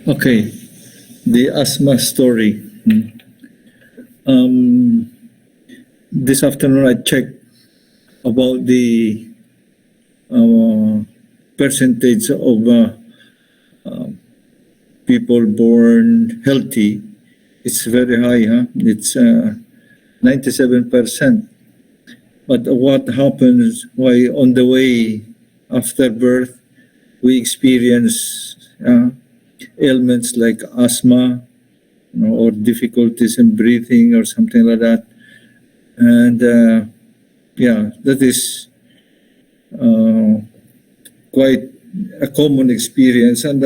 Okay, the asthma story. This afternoon I checked about the percentage of people born healthy. It's very high, huh? It's 97%. But what happens why on the way after birth we experience ailments like asthma, or difficulties in breathing or something like that. And that is quite a common experience. And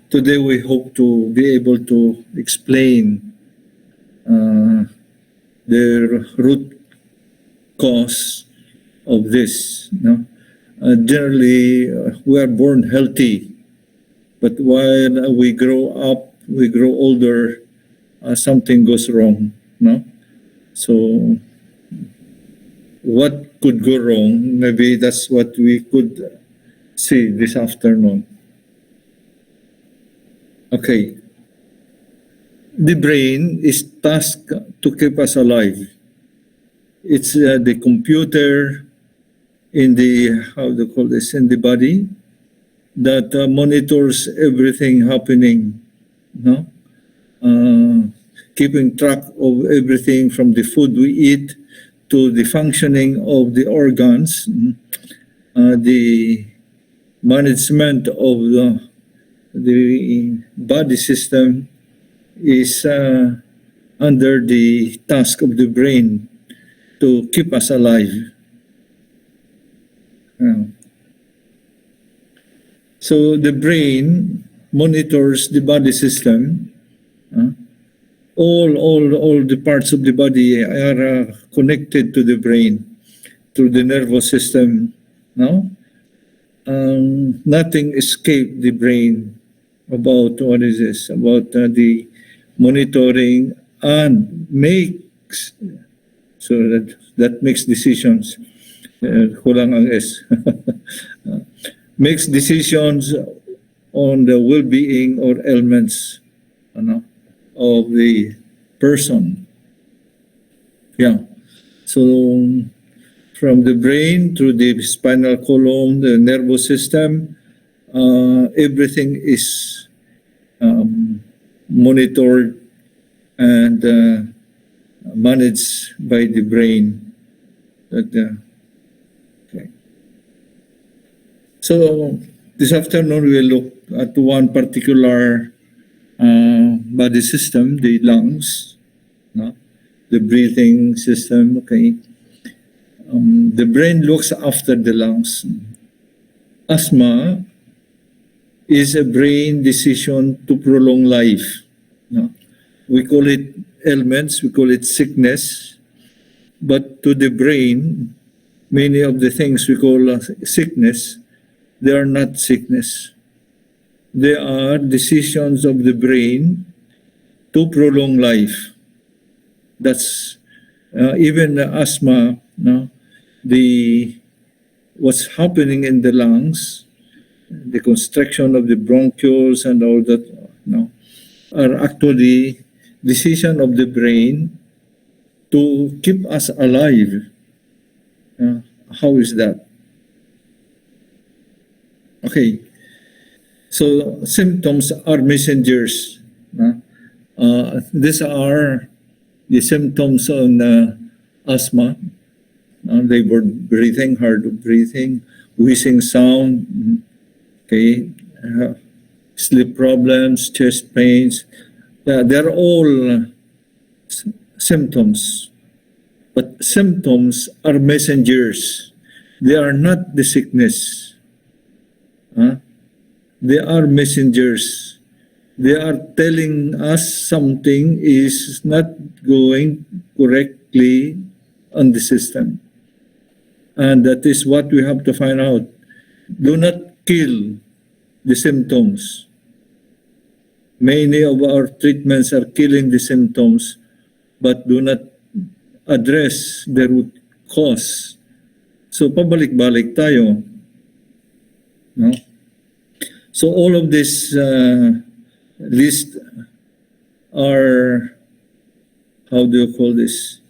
today we hope to be able to explain the root cause of this. Generally, we are born healthy, but while we grow up, we grow older, something goes wrong. So what could go wrong? Maybe that's what we could see this afternoon. Okay. The brain is tasked to keep us alive. It's the computer in the, how do you call this, in the body that monitors everything happening, keeping track of everything from the food we eat to the functioning of the organs, the management of the body system is under the task of the brain to keep us alive. So the brain monitors the body system. All the parts of the body are connected to the brain through the nervous system. Nothing escapes the brain about what is this, about the monitoring and makes, so that makes decisions. Kulang ang S. Makes decisions on the well-being or ailments of the person. So from the brain through the spinal column, the nervous system, everything is monitored and managed by the brain. Okay. So this afternoon we'll look at one particular body system, the lungs, the breathing system. Okay. The brain looks after the lungs. Asthma is a brain decision to prolong life. We call it ailments, we call it sickness, but to the brain, many of the things we call sickness, they are not sickness. They are decisions of the brain to prolong life. That's even asthma, what's happening in the lungs, the constriction of the bronchioles and all that, are actually decision of the brain to keep us alive. How is that? Okay, so symptoms are messengers. These are the symptoms on asthma. Labored breathing, hard breathing, wheezing sound, okay, sleep problems, chest pains. They're all symptoms. But symptoms are messengers. They are not the sickness. They are messengers. They are telling us something is not going correctly on the system. And that is what we have to find out. Do not kill the symptoms. Many of our treatments are killing the symptoms, but do not address the root cause. So pabalik-balik tayo. So all of this list are, how do you call this?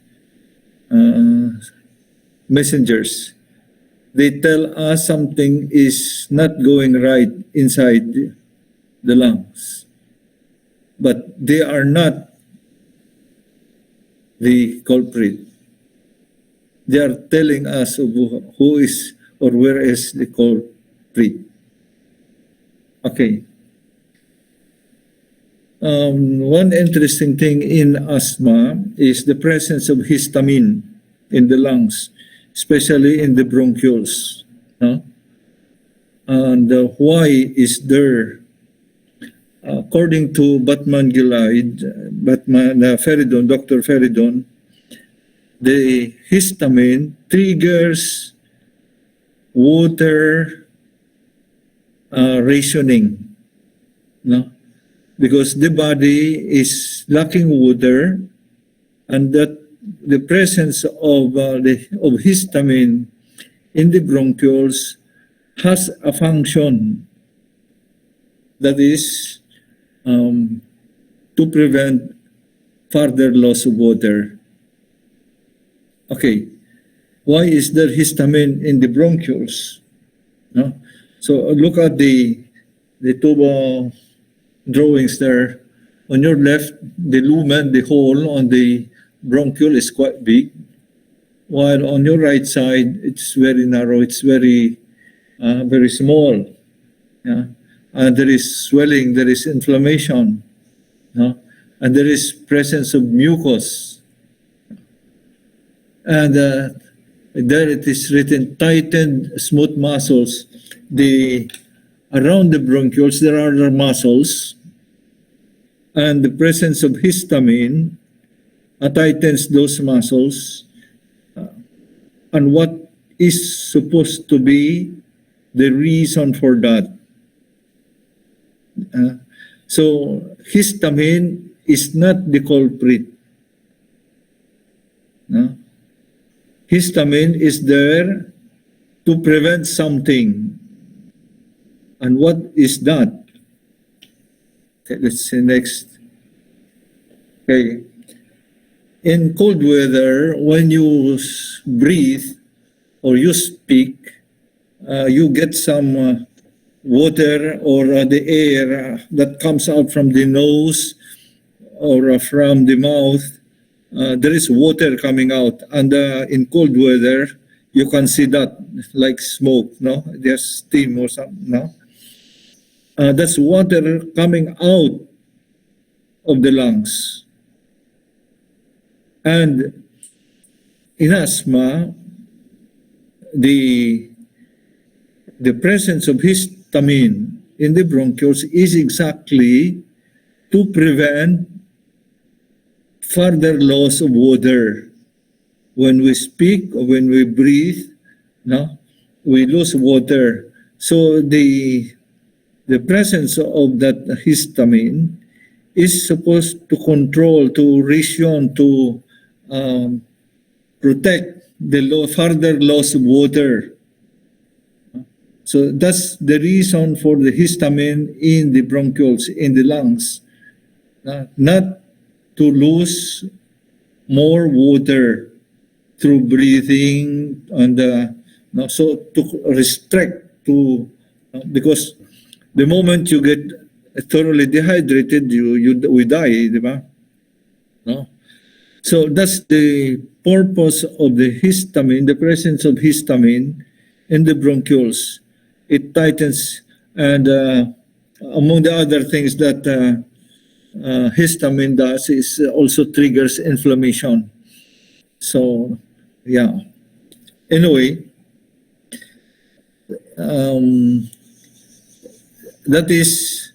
Messengers. They tell us something is not going right inside the lungs. But they are not the culprit. They are telling us of who is or where is the culprit. Okay. One interesting thing in asthma is the presence of histamine in the lungs, especially in the bronchioles. No? And why is there? According to Feridon, Dr. Feridon, the histamine triggers water rationing, no? Because the body is lacking water, and that the presence of histamine in the bronchioles has a function that is to prevent further loss of water. Okay, why is there histamine in the bronchioles? No? So look at the two drawings there. On your left, the lumen, the hole on the bronchiole is quite big, while on your right side, it's very narrow, it's very small. Yeah? There is swelling, there is inflammation, no? And there is presence of mucus. And there it is written, tightened smooth muscles. Around the bronchioles, there are other muscles, and the presence of histamine tightens those muscles. And what is supposed to be the reason for that? So histamine is not the culprit. No? Histamine is there to prevent something. And what is that? Okay, let's see next. Okay. In cold weather, when you breathe or you speak, you get some water or the air that comes out from the nose or from the mouth. There is water coming out, and in cold weather, you can see that like smoke, no? There's steam or something, no? That's water coming out of the lungs. And in asthma, the presence of histamine in the bronchioles is exactly to prevent further loss of water. When we speak or when we breathe, no, we lose water. So the presence of that histamine is supposed to control, to ration, to protect the further loss of water. So that's the reason for the histamine in the bronchioles, in the lungs, not to lose more water through breathing, and so to restrict to, because the moment you get thoroughly dehydrated, we die, di ba? No? So that's the purpose of the histamine, the presence of histamine in the bronchioles. It tightens, and among the other things that histamine does is also triggers inflammation. So, yeah. Anyway, that is,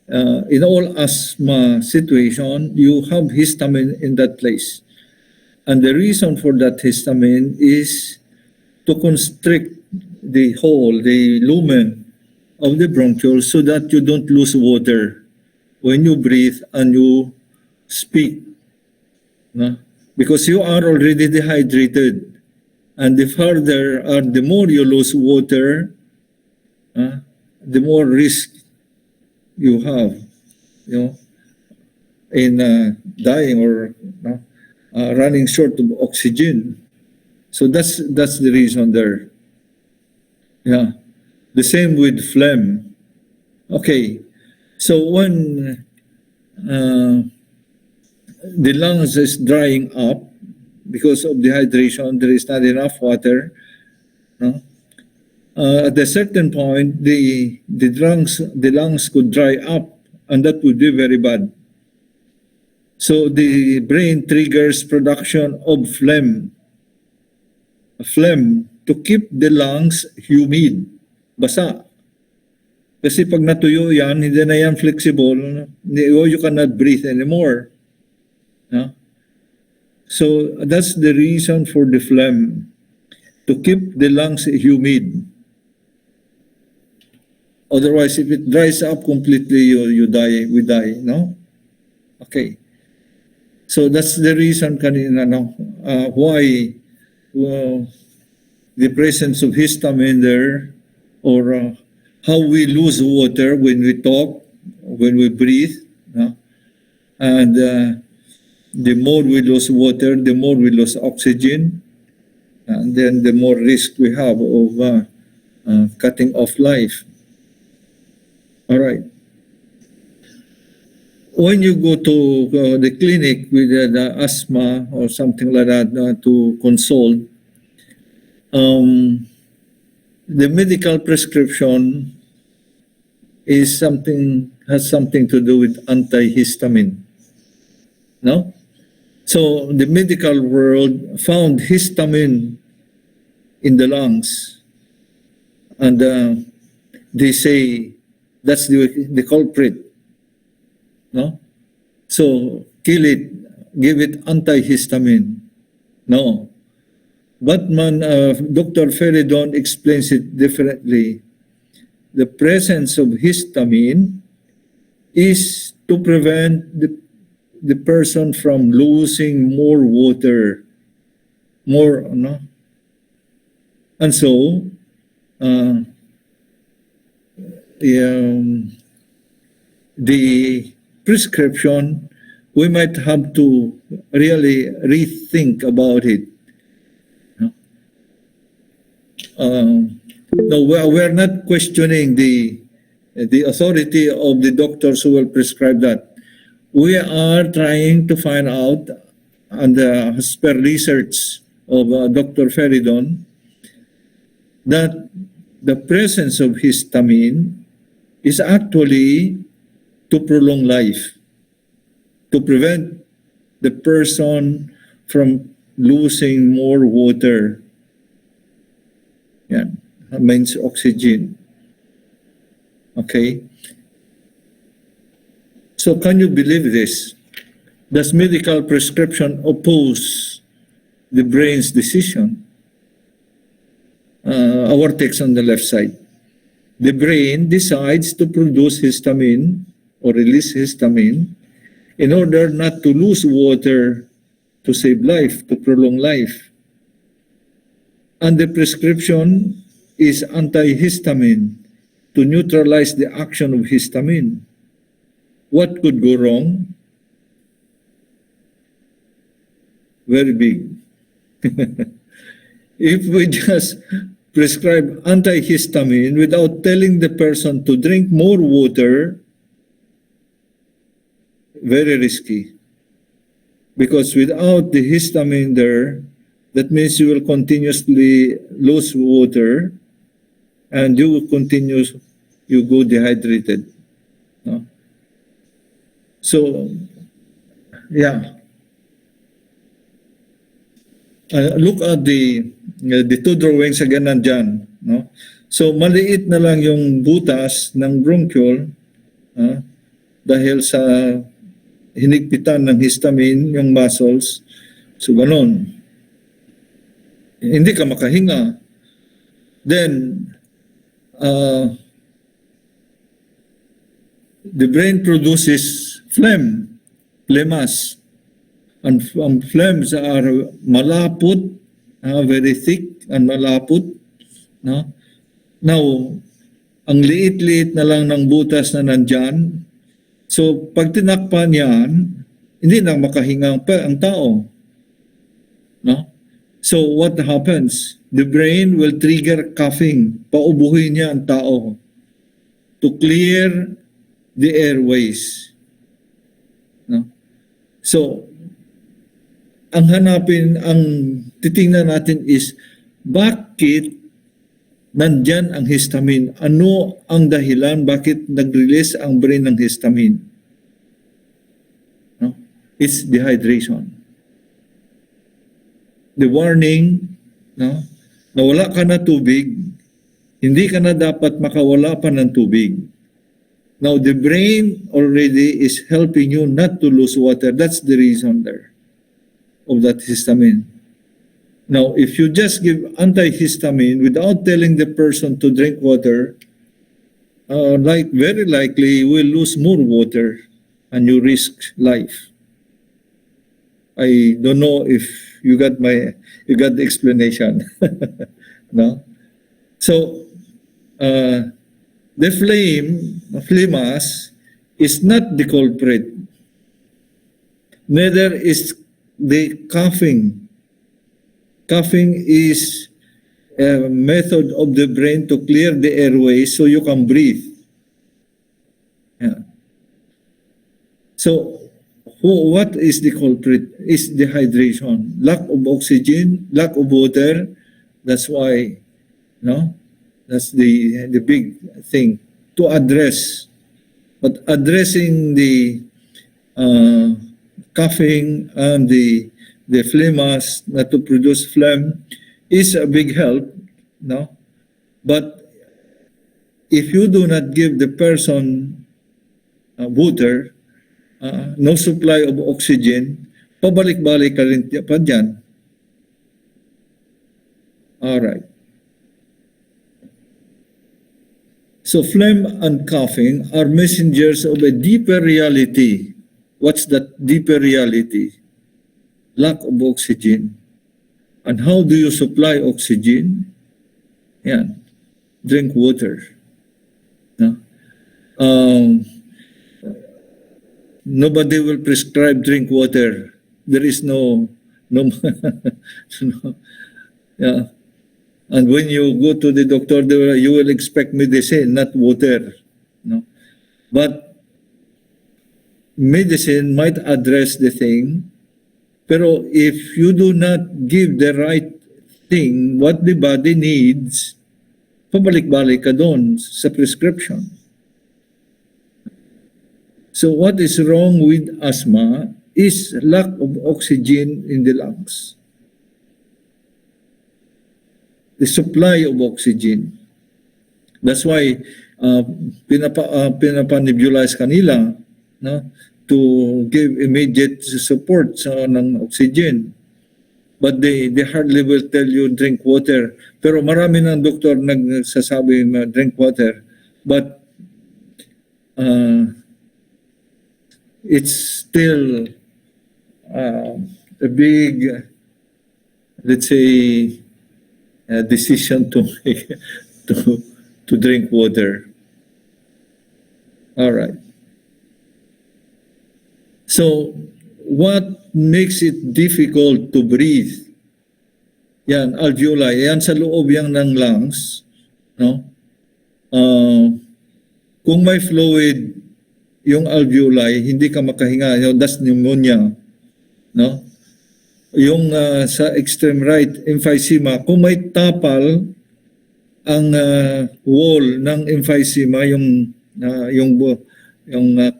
in all asthma situation, you have histamine in that place. And the reason for that histamine is to constrict the hole, the lumen of the bronchiole, so that you don't lose water when you breathe and you speak. No? Because you are already dehydrated. And the more you lose water, the more risk you have, in dying or running short of oxygen. So that's the reason there. Yeah. The same with phlegm. Okay. So when the lungs is drying up because of dehydration, there is not enough water. No? At a certain point, the lungs could dry up, and that would be very bad. So the brain triggers production of phlegm to keep the lungs humid, basa. Kasi pag natuyo yan, hindi na yan flexible, you cannot breathe anymore. No? So that's the reason for the phlegm, to keep the lungs humid. Otherwise, if it dries up completely, we die, no? Okay. So that's the reason kanina, no? Why the presence of histamine there, or how we lose water when we talk, when we breathe, no? And the more we lose water, the more we lose oxygen, and then the more risk we have of cutting off life. All right. When you go to the clinic with the asthma or something like that to consult, the medical prescription has something to do with antihistamine. No? So the medical world found histamine in the lungs, and they say that's the culprit. No? So kill it, give it antihistamine. No. But Dr. Feridon explains it differently. The presence of histamine is to prevent the person from losing more water, no? And so, the prescription, we might have to really rethink about it. No, we're not questioning the authority of the doctors who will prescribe that. We are trying to find out, and as per research of Dr. Feridon, that the presence of histamine is actually to prolong life, to prevent the person from losing more water. Yan, means oxygen. Okay? So can you believe this? Does medical prescription oppose the brain's decision? Our text on the left side. The brain decides to produce histamine or release histamine in order not to lose water to save life, to prolong life. And the prescription is antihistamine to neutralize the action of histamine. What could go wrong? Very big. If we just prescribe antihistamine without telling the person to drink more water, very risky. Because without the histamine there, that means you will continuously lose water, and you go dehydrated. No? So, yeah. Look at the two drawings again nandyan. No? So, maliit na lang yung butas ng bronchiole dahil sa hinigpitan ng histamine, yung muscles. So, ganon. Hindi ka makahinga. Then, the brain produces phlegmas. And phlegms are malapot, very thick and malapot. No? Now, Ang liit-liit na lang ng butas na nandyan. So, pag tinakpan yan, hindi na makahinga ang tao. No? So, what happens? The brain will trigger coughing. Paubuhin niya ang tao to clear the airways. No? So, ang titingnan natin is, bakit nandyan ang histamine? Ano ang dahilan? Bakit nag-release ang brain ng histamine? No? It's dehydration. The warning, no? Na wala ka na tubig, hindi ka na dapat makawala pa ng tubig. Now, the brain already is helping you not to lose water. That's the reason there of that histamine. Now, if you just give antihistamine without telling the person to drink water, very likely you will lose more water and you risk life. I don't know if you got the explanation. No? So, the phlemas is not the culprit. Neither is the coughing. Coughing is a method of the brain to clear the airway so you can breathe. Yeah. So, what is the culprit? Is dehydration, lack of oxygen, lack of water. That's why, no? That's the big thing to address. But addressing the coughing and the phlemas to produce phlegm is a big help, no? But if you do not give the person water, no supply of oxygen, pabalik-balik ka rin pa dyan. Alright. So phlegm and coughing are messengers of a deeper reality. What's that deeper reality? Lack of oxygen. And how do you supply oxygen? Yan. Drink water. No? Nobody will prescribe drink water. There is no yeah. And when you go to the doctor, you will expect medicine, not water. No? But medicine might address the thing, pero if you do not give the right thing, what the body needs, pabalik-balik ka doon sa prescription. So what is wrong with asthma is lack of oxygen in the lungs. The supply of oxygen. That's why pinapanibulize kanila, no, to give immediate support ng oxygen. But they hardly will tell you drink water. Pero marami ng doktor nagsasabi drink water. But it's still a big, let's say, decision to make to drink water. All right. So, what makes it difficult to breathe? Yan, alveoli. Yan sa loob yan ng lungs. No? Kung may fluid yung alveoli, hindi ka makahinga. That's pneumonia. No? Yung sa extreme right, emphysema, kung may tapal ang wall ng emphysema, yung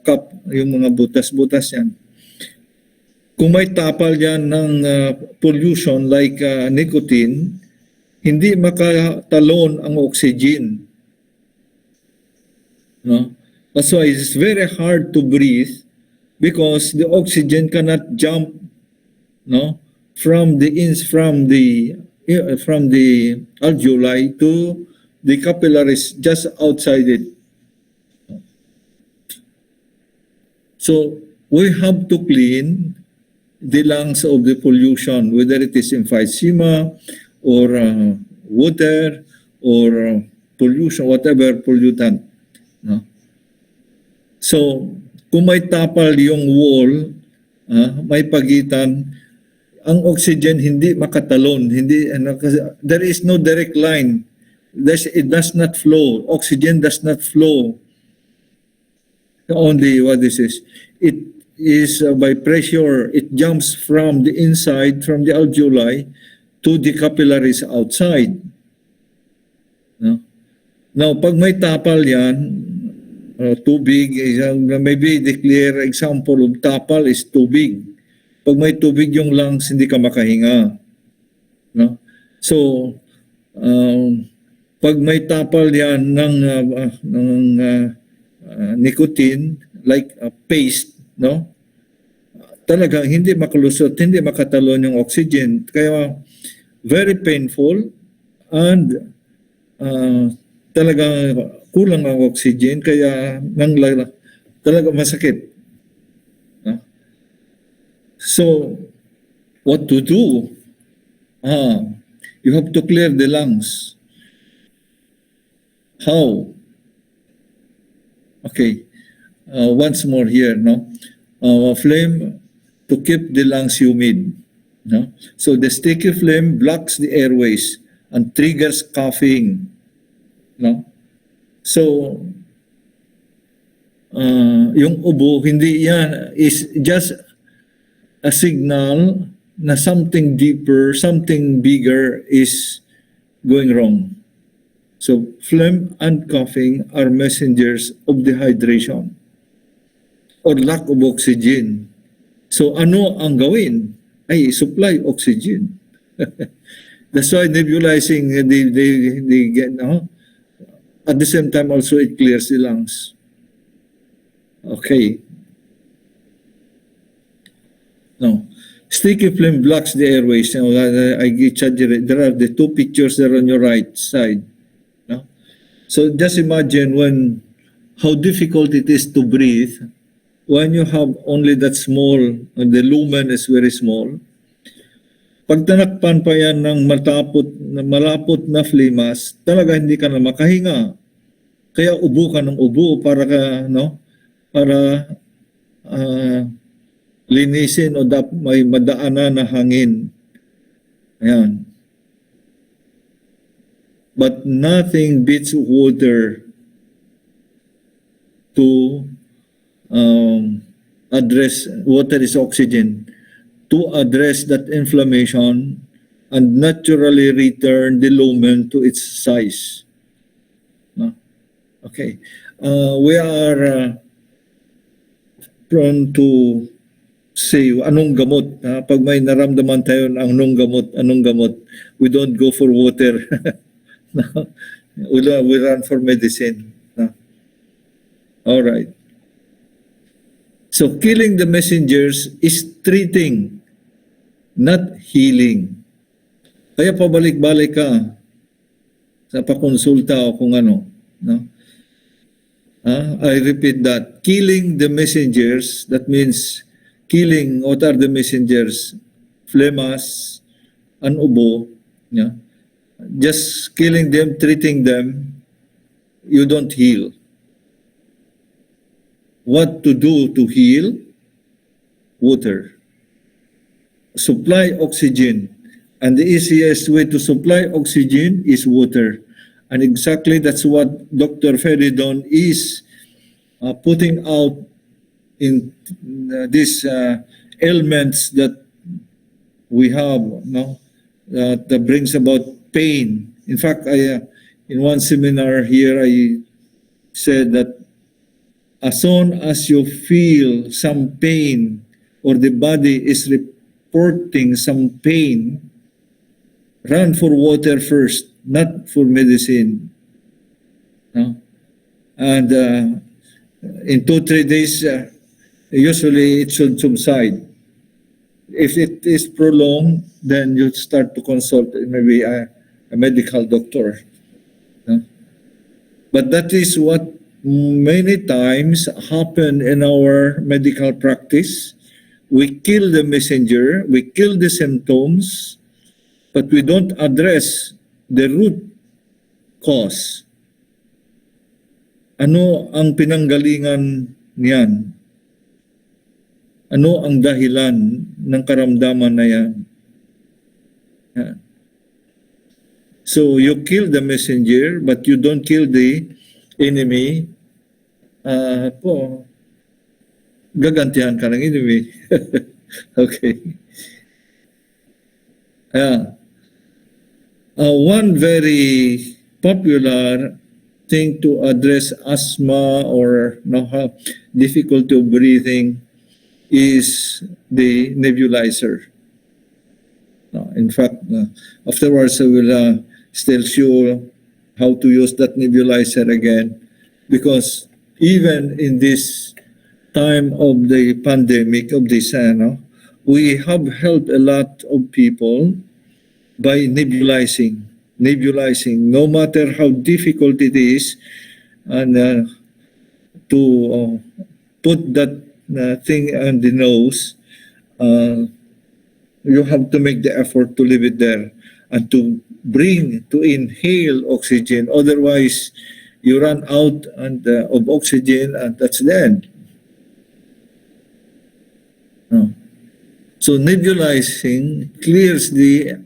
cup, yung mga butas-butas yan. Kung may tapal yan ng pollution like nicotine, hindi makatalon ang oxygen. No? That's why it's very hard to breathe because the oxygen cannot jump, no, from the alveoli to the capillaries just outside it. So we have to clean the lungs of the pollution, whether it is emphysema or water or pollution, whatever pollutant. No? So, kung may tapal yung wall, may pagitan, ang oxygen hindi makatalon, hindi kasi there is no direct line. It does not flow. Oxygen does not flow. Only what this is. It is by pressure. It jumps from the inside, from the alveoli, to the capillaries outside. No? Now, pag may tapal yan, tubig, maybe the clear example of tapal is tubig. Pag may tubig yung lungs, hindi ka makahinga. No? So, pag may tapal yan ng nicotine, like paste, no? Talagang hindi makalusot, hindi makatalon yung oxygen. Kaya, very painful and talagang kulang ang oxygen, kaya talaga masakit. So, what to do? You have to clear the lungs. How? Okay. Once more here, no? Flame to keep the lungs humid. No? So the sticky flame blocks the airways and triggers coughing. No? So, yung ubo, hindi yan, is just a signal na something deeper, something bigger is going wrong. So, phlegm and coughing are messengers of dehydration or lack of oxygen. So, ano ang gawin? Ay, supply oxygen. That's why nebulizing, they get, at the same time also it clears the lungs. Okay. No. Sticky flame blocks the airways. I exaggerate. There are the two pictures there on your right side. No? So just imagine how difficult it is to breathe when you have only that small, and the lumen is very small. Pag tanakpan pa yan ng malapot na flemas, talaga hindi ka na makahinga. Kaya ubo ka ng ubo para linisin o may madaanan na hangin. Ayan. But nothing beats water to address, water is oxygen, to address that inflammation and naturally return the lumen to its size. No? Okay. We are prone to say, anong gamot? Pag may naramdaman tayo, anong gamot? We don't go for water. No? We run for medicine. No? All right. So killing the messengers is treating, not healing. Kaya pabalik-balik ka sa pakonsulta o kung ano. No? I repeat that. Killing the messengers, that means killing, what are the messengers? Flemas, an ubo. Yeah? Just killing them, treating them, you don't heal. What to do to heal? Water. Supply oxygen. And the easiest way to supply oxygen is water. And exactly that's what Dr. Feridon is putting out in these ailments that we have, no? That brings about pain. In fact, in one seminar here, I said that as soon as you feel some pain or the body is reporting some pain, run for water first, not for medicine. No? And in 2-3 days, usually it should subside. If it is prolonged, then you start to consult maybe a medical doctor. No? But that is what many times happen in our medical practice. We kill the messenger, we kill the symptoms, but we don't address the root cause. Ano ang pinanggalingan niyan? Ano ang dahilan ng karamdaman na yan? Yan. So you kill the messenger but you don't kill the enemy. Gagantihan ka ng enemy. Okay. One very popular thing to address asthma or difficulty of breathing is the nebulizer. In fact, afterwards I will still show how to use that nebulizer again, because even in this time of the pandemic of this, we have helped a lot of people by nebulizing, no matter how difficult it is, and to put that thing on the nose, you have to make the effort to leave it there and to inhale oxygen. Otherwise, you run out of oxygen, and that's the end. So nebulizing clears the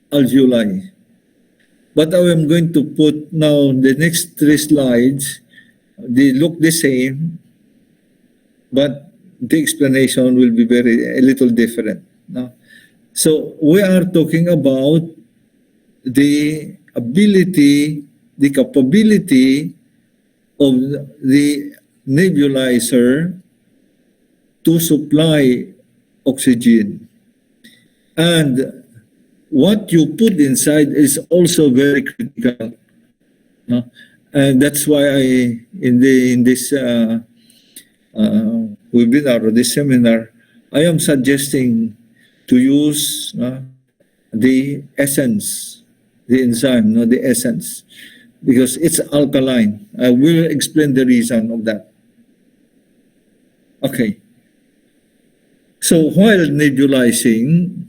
alveoli. But I am going to put now the next 3 slides. They look the same, but the explanation will be a little different. So we are talking about the ability, the capability of the nebulizer to supply oxygen. And what you put inside is also very critical. And that's why in this webinar or this seminar, I am suggesting to use the essence, the enzyme, the essence, because it's alkaline. I will explain the reason of that. Okay. So while nebulizing,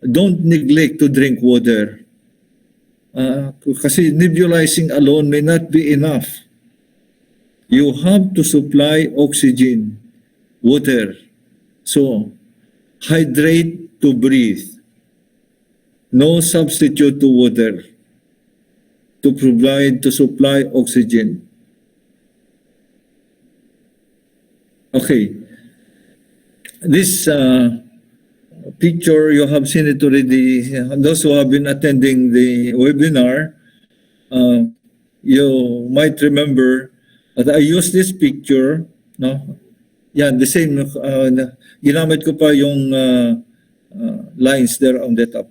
don't neglect to drink water. Kasi nebulizing alone may not be enough. You have to supply oxygen, water. So, hydrate to breathe. No substitute to water to supply oxygen. Okay. This picture, you have seen it already. Those who have been attending the webinar, you might remember that I used this picture, Yan, the same, ginamit ko pa yung lines there on the top.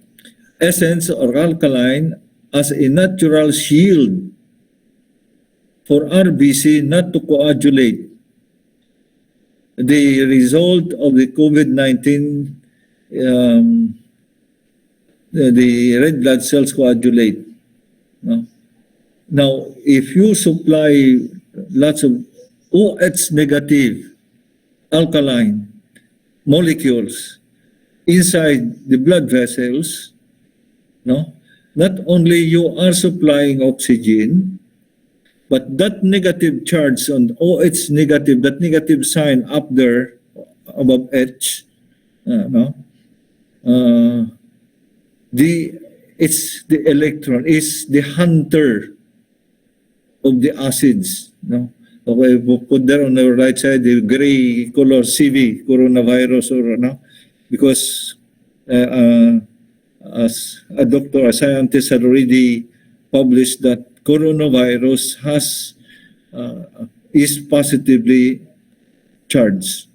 Essence or alkaline as a natural shield for RBC not to coagulate. The result of the COVID-19, the red blood cells coagulate. Now, if you supply lots of OH negative alkaline molecules inside the blood vessels, not only you are supplying oxygen, but that negative charge on OH negative, that negative sign up there above H, it's the electron, is the hunter of the acids. Okay, put there on the right side the gray color CV, coronavirus, or because as a doctor, a scientist had already published that coronavirus is positively charged.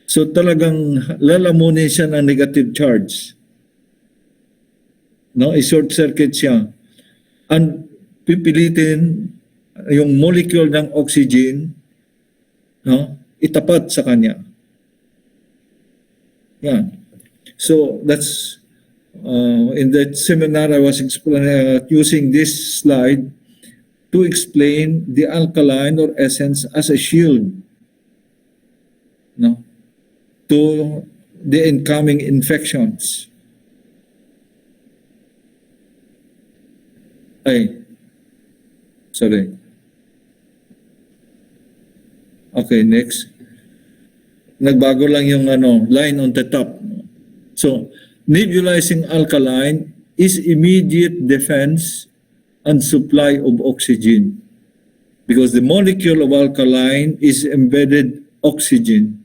So talagang lalamunin siya ng negative charge. I-short circuit siya. And pipilitin yung molecule ng oxygen, itapat sa kanya. Yan. So that's in that seminar I was using this slide to explain the alkaline or essence as a shield to the incoming infections. Sorry. Okay, next. Nagbago lang yung line on the top. So, nebulizing alkaline is immediate defense and supply of oxygen because the molecule of alkaline is embedded oxygen.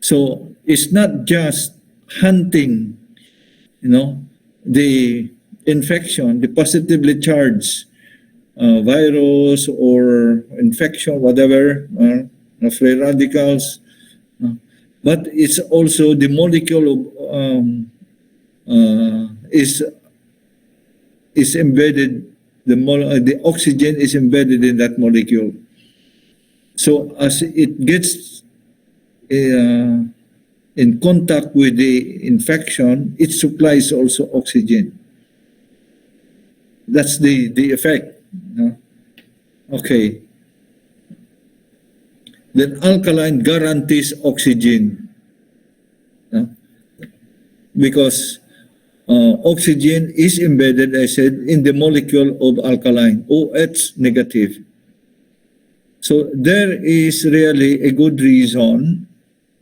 So, it's not just hunting, the infection, the positively charged virus or infection, whatever, free radicals, but it's also the molecule of is embedded. The oxygen is embedded in that molecule. So as it gets in contact with the infection, it supplies also oxygen. That's the effect. Okay. Then alkaline guarantees oxygen. Because oxygen is embedded, I said, in the molecule of alkaline, OH negative. So there is really a good reason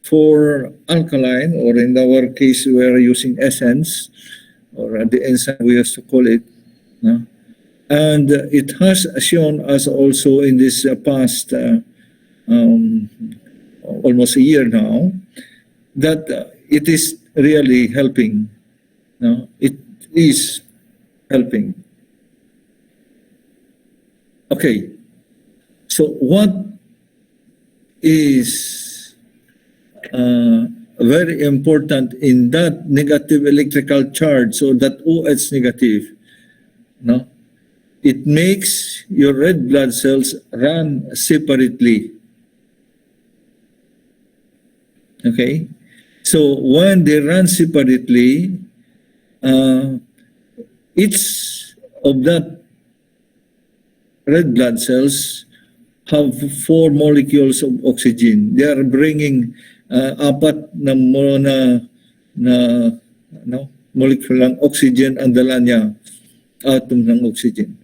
for alkaline, or in our case, we are using essence, or the enzyme we used to call it. And it has shown us also in this past almost a year now that it is really helping. It is helping. Okay. So what is very important in that negative electrical charge, so that OH negative, it makes your red blood cells run separately. Okay? So when they run separately, each of that red blood cells have 4 molecules of oxygen. They are bringing apat na molecule ng oxygen ang dala niya, atom ng oxygen.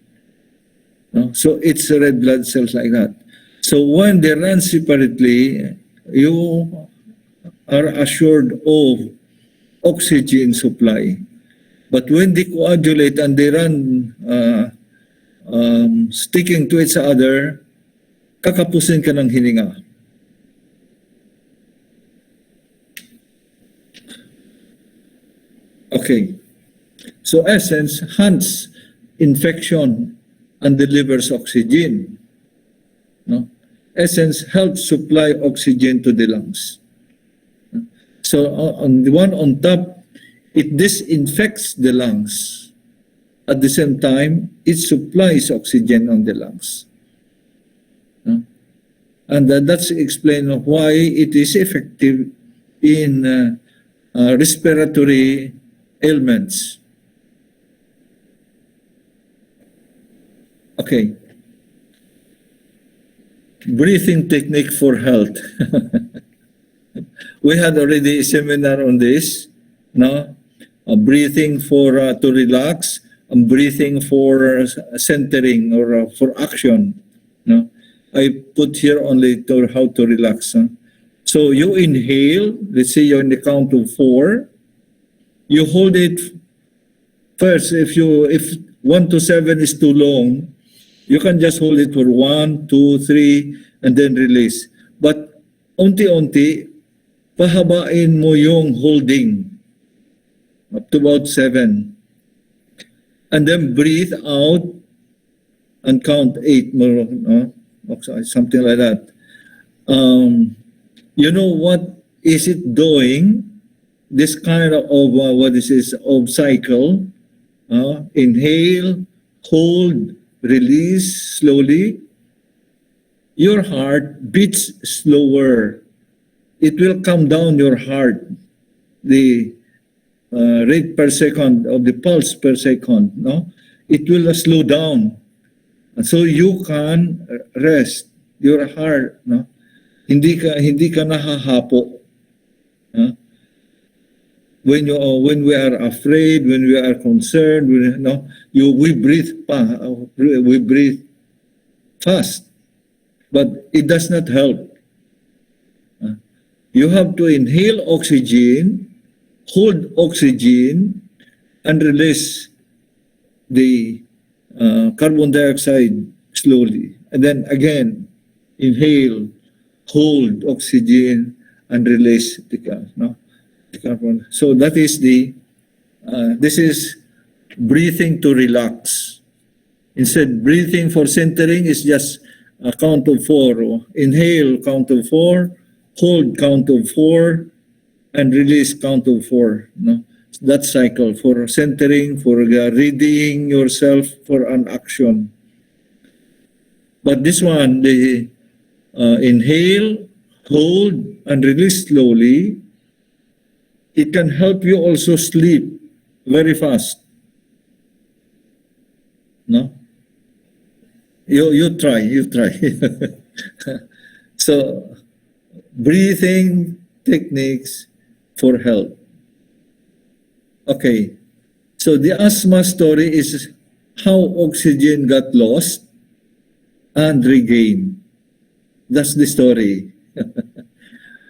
So it's red blood cells like that. So when they run separately, you are assured of oxygen supply. But when they coagulate and they run sticking to each other, kakapusin ka ng hininga. Okay. So essence hunts infection and delivers oxygen. Essence helps supply oxygen to the lungs. So on the one on top, it disinfects the lungs. At the same time, it supplies oxygen on the lungs. And that's explained why it is effective in respiratory ailments. Okay. Breathing technique for health. We had already a seminar on this, breathing for to relax, and breathing for centering or for action. I put here only to how to relax. So you inhale. Let's say you're in the count of 4. You hold it first. If 1 to 7 is too long, you can just hold it for 1, 2, 3, and then release. But unti-unti, pahabain mo yung holding up to about 7. And then breathe out and count 8 more, something like that. You know what is it doing? This kind of of cycle. Inhale, hold, release slowly. Your heart beats slower. It will calm down your heart. The rate per second of the pulse per second, it will slow down. So you can rest your heart, Hindi ka nahahapo. When we are afraid, when we are concerned, we breathe fast. but it does not help. You have to inhale oxygen, hold oxygen, and release the carbon dioxide slowly. And then again, inhale, hold oxygen, and release the carbon. So that is this is breathing to relax. Instead, breathing for centering is just a count of 4. Inhale, count of 4, hold, count of 4, and release, count of 4. No? That cycle for centering, for readying yourself for an action. But this one, the inhale, hold, and release slowly, it can help you also sleep very fast. No? You try. So, breathing techniques for health. Okay. So the asthma story is how oxygen got lost and regained. That's the story.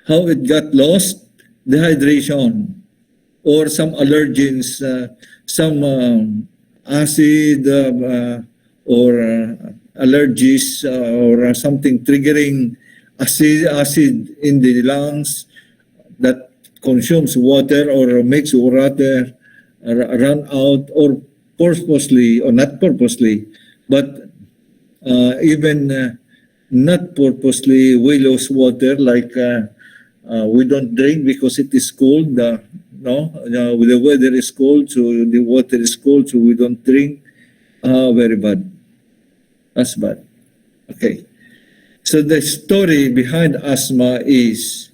How it got lost, dehydration, or some allergens, some acid or allergies or something triggering acid in the lungs that consumes water or makes water run out, or purposely or not purposely, but even not purposely we lose water, like we don't drink because it is cold. The weather is cold, so the water is cold, so we don't drink. Very bad. That's bad. Okay. So the story behind asthma is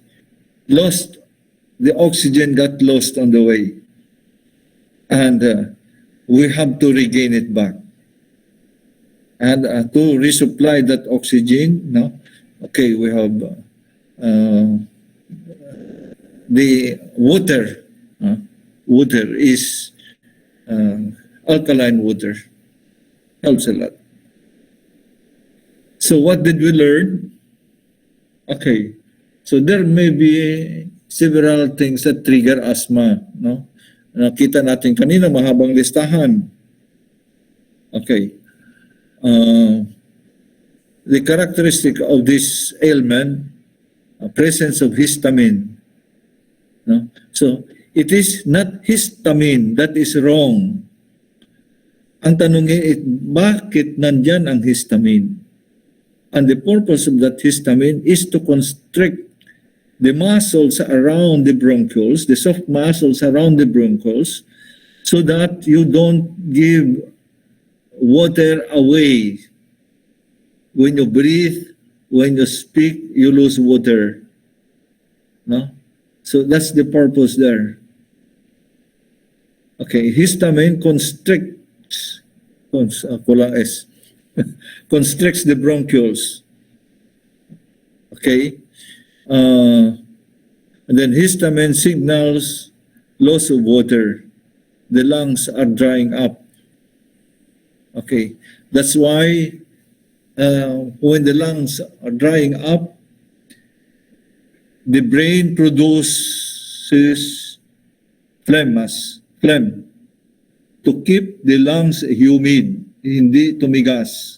the oxygen got lost on the way. And we have to regain it back. And to resupply that oxygen, okay, we have the water. Water is alkaline water. Helps a lot. So what did we learn? Okay, so there may be several things that trigger asthma. No? Nakita natin kanina, mahabang listahan. Okay. The characteristic of this ailment, presence of histamine. No? So, it is not histamine that is wrong. Ang tanongin, bakit nandyan ang histamine? And the purpose of that histamine is to constrict the muscles around the bronchioles, the soft muscles around the bronchioles, so that you don't give water away. When you breathe, when you speak, you lose water. No? So that's the purpose there. Okay, histamine constricts, constricts the bronchioles. Okay? And then histamine signals loss of water. The lungs are drying up. Okay, that's why when the lungs are drying up, the brain produces phlegm to keep the lungs humid, hindi tumigas.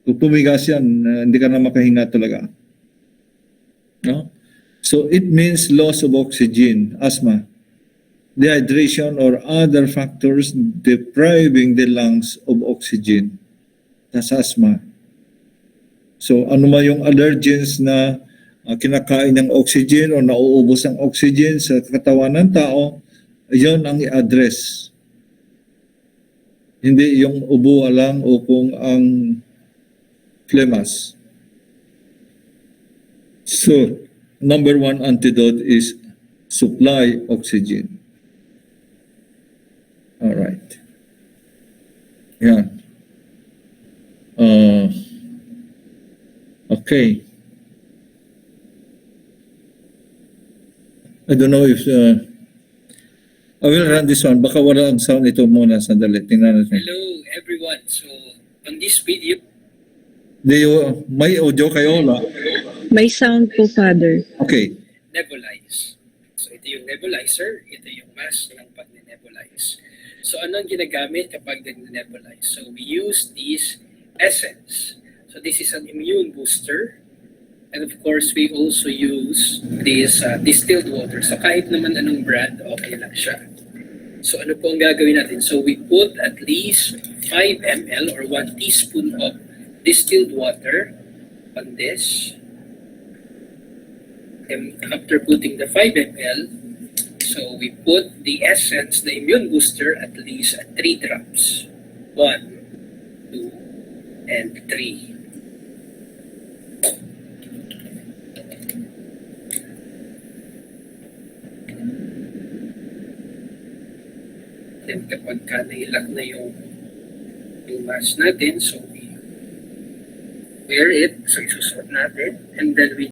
Kung tumigas yan, hindi ka na makahinga talaga. No? So it means loss of oxygen, asthma, dehydration, or other factors depriving the lungs of oxygen. That's asthma. So ano man yung allergens na kinakain ng oxygen o nauubos ang oxygen sa katawan ng tao, yon ang i-address. Hindi yung ubo lang o kung ang phlemas. So, number one antidote is supply oxygen. All right. Yeah. Okay. I don't know if I will run this one. Baka wala ang sound ito muna. Sandali. Tingnan natin. Hello everyone. So on this video, May audio kayo? Wala? May sound po, Father. Okay. Nebulize. So ito yung nebulizer, ito yung mask ng pag-nebulize. So ano ang ginagamit kapag nag-nebulize? So we use this essence. So this is an immune booster. And of course, we also use this distilled water. So kahit naman anong brand, okay lang siya. So ano po ang gagawin natin? So we put at least 5 ml or 1 teaspoon of distilled water on this. And after putting the 5 ml, so we put the essence, the immune booster, at least at 3 drops. 1, 2, and 3. Then kapag nailak na yung mask natin, so we wear it, so isusuot natin, and then we